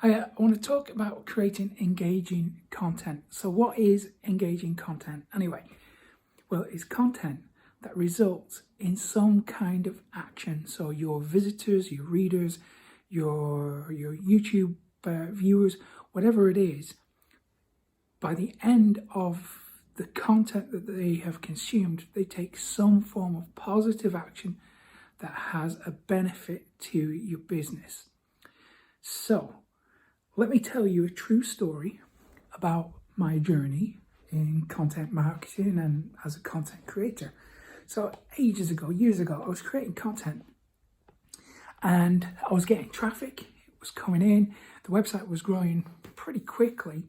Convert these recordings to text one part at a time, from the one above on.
I want to talk about creating engaging content. So what is engaging content anyway? Well, it's content that results in some kind of action. So your visitors, your readers, your YouTube viewers, whatever it is, by the end of the content that they have consumed, they take some form of positive action that has a benefit to your business. So, let me tell you a true story about my journey in content marketing and as a content creator. So ages ago, years ago, I was creating content and I was getting traffic. It was coming in. The website was growing pretty quickly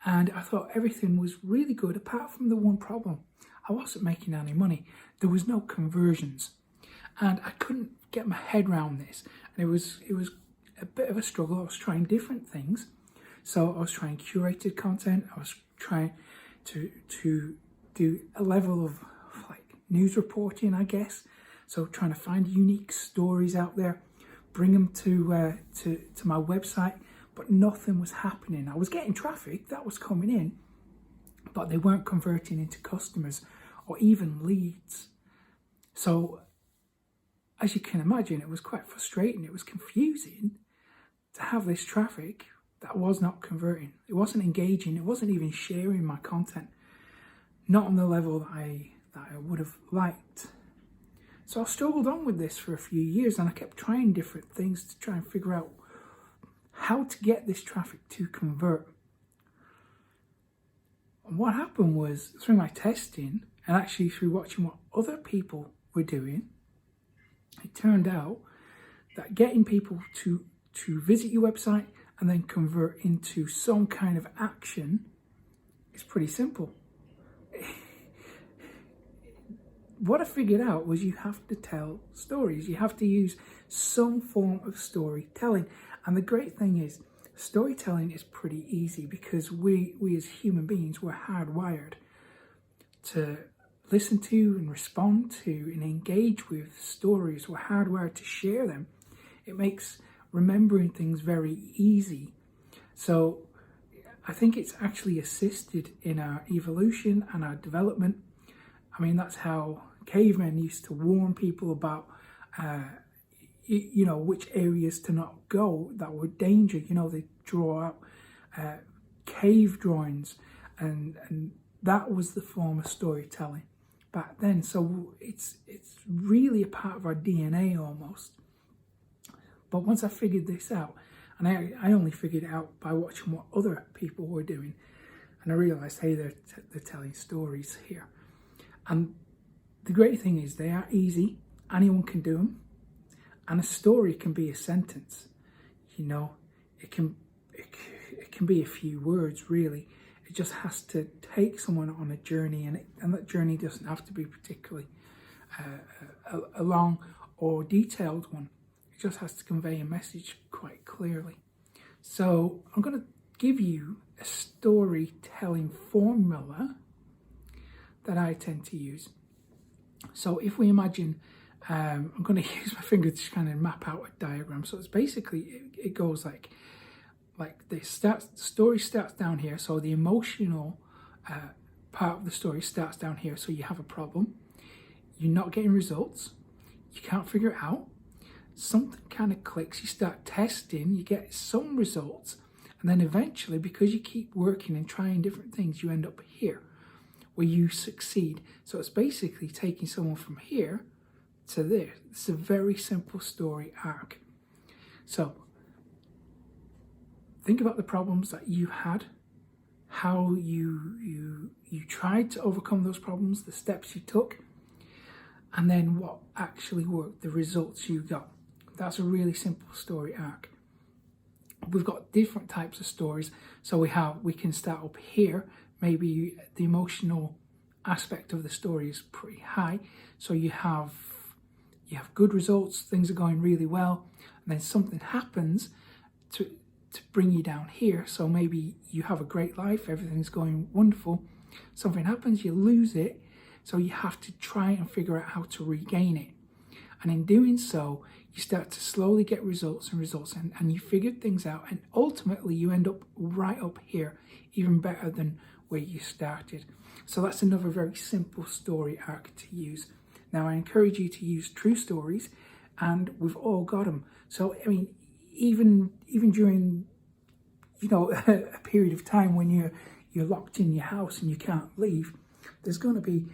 and I thought everything was really good apart from the one problem. I wasn't making any money. There was no conversions and I couldn't get my head around this. And it was a bit of a struggle. I was trying different things. So I was trying curated content. I was trying to do a level of like news reporting, I guess. So trying to find unique stories out there, bring them to my website, but nothing was happening. I was getting traffic that was coming in, but they weren't converting into customers or even leads. So as you can imagine, it was quite frustrating. It was confusing to have this traffic that was not converting. It wasn't engaging. It wasn't even sharing my content. Not on the level that I would have liked. So I struggled on with this for a few years and I kept trying different things to try and figure out how to get this traffic to convert. And what happened was through my testing and actually through watching what other people were doing, it turned out that getting people to visit your website and then convert into some kind of action is pretty simple. What I figured out was you have to tell stories. You have to use some form of storytelling. And the great thing is, storytelling is pretty easy because we as human beings, we're hardwired to listen to and respond to and engage with stories. We're hardwired to share them. It makes remembering things very easy. So I think it's actually assisted in our evolution and our development. I mean, that's how cavemen used to warn people about, which areas to not go that were danger. They draw out cave drawings and that was the form of storytelling back then. So it's really a part of our DNA almost. But once I figured this out, and I only figured it out by watching what other people were doing, and I realised, hey, they're telling stories here. And the great thing is they are easy, anyone can do them, and a story can be a sentence. It can be a few words really. It just has to take someone on a journey, and that journey doesn't have to be particularly a long or detailed one. It just has to convey a message quite clearly. So I'm going to give you a storytelling formula that I tend to use. So if we imagine, I'm going to use my finger to kind of map out a diagram. So it's basically, it goes like this. The story starts down here. So the emotional part of the story starts down here. So you have a problem. You're not getting results. You can't figure it out. Something kind of clicks. You start testing. You get some results. And then eventually, because you keep working and trying different things, you end up here where you succeed. So it's basically taking someone from here to there. It's a very simple story arc. So think about the problems that you had, how you tried to overcome those problems, the steps you took, and then what actually worked, the results you got. That's a really simple story arc. We've got different types of stories. So we can start up here. Maybe the emotional aspect of the story is pretty high. So you have good results, things are going really well, and then something happens to bring you down here. So maybe you have a great life, everything's going wonderful. Something happens, you lose it. So you have to try and figure out how to regain it. And in doing so, you start to slowly get results and you figure things out. And ultimately, you end up right up here, even better than where you started. So that's another very simple story arc to use. Now, I encourage you to use true stories, and we've all got them. So, I mean, even during, you know, a period of time when you're locked in your house and you can't leave, there's going to be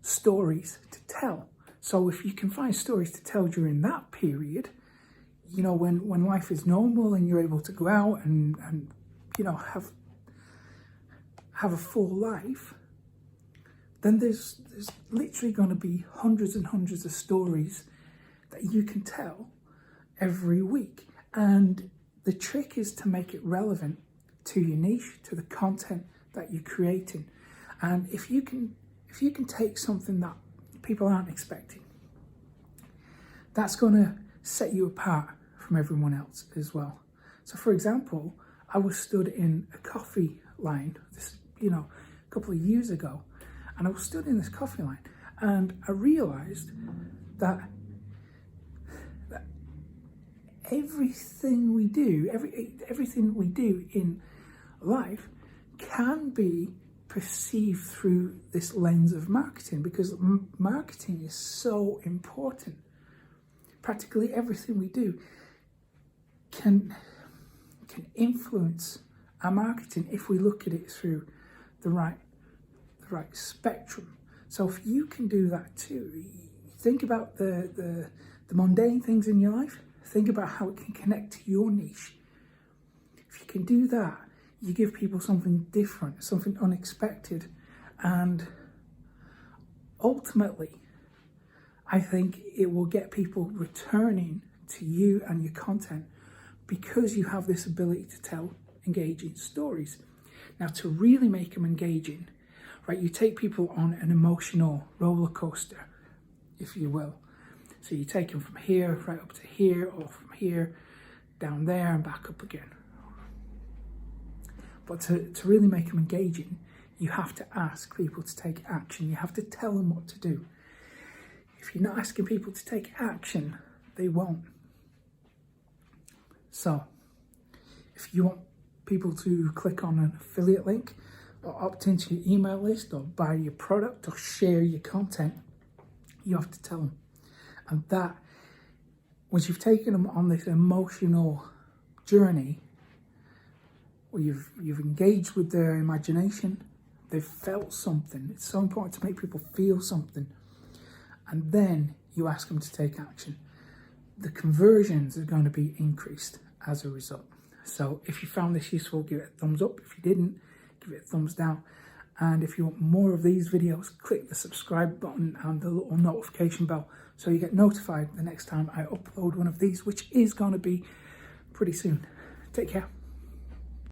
stories to tell. So if you can find stories to tell during that period, you know, when life is normal and you're able to go out and you know, have a full life, then there's literally going to be hundreds and hundreds of stories that you can tell every week. And the trick is to make it relevant to your niche, to the content that you're creating. And if you can take something that people aren't expecting, that's going to set you apart from everyone else as well. So, for example, I was stood in a coffee line, you know, a couple of years ago, and I was stood in this coffee line, and I realised that everything we do, everything we do in life can be perceived through this lens of marketing, because marketing is so important. Practically everything we do can influence our marketing if we look at it through the right spectrum. So if you can do that too, think about the mundane things in your life. Think about how it can connect to your niche. If you can do that, you give people something different, something unexpected, and ultimately, I think it will get people returning to you and your content because you have this ability to tell engaging stories. Now, to really make them engaging, right, you take people on an emotional roller coaster, if you will. So you take them from here right up to here, or from here down there and back up again. But to really make them engaging, you have to ask people to take action. You have to tell them what to do. If you're not asking people to take action, they won't. So, if you want people to click on an affiliate link, or opt into your email list, or buy your product, or share your content, you have to tell them. And that, once you've taken them on this emotional journey, where you've engaged with their imagination, they've felt something. It's so important to make people feel something. And then you ask them to take action. The conversions are going to be increased as a result. So if you found this useful, give it a thumbs up. If you didn't, give it a thumbs down. And if you want more of these videos, click the subscribe button and the little notification bell so you get notified the next time I upload one of these, which is going to be pretty soon. Take care.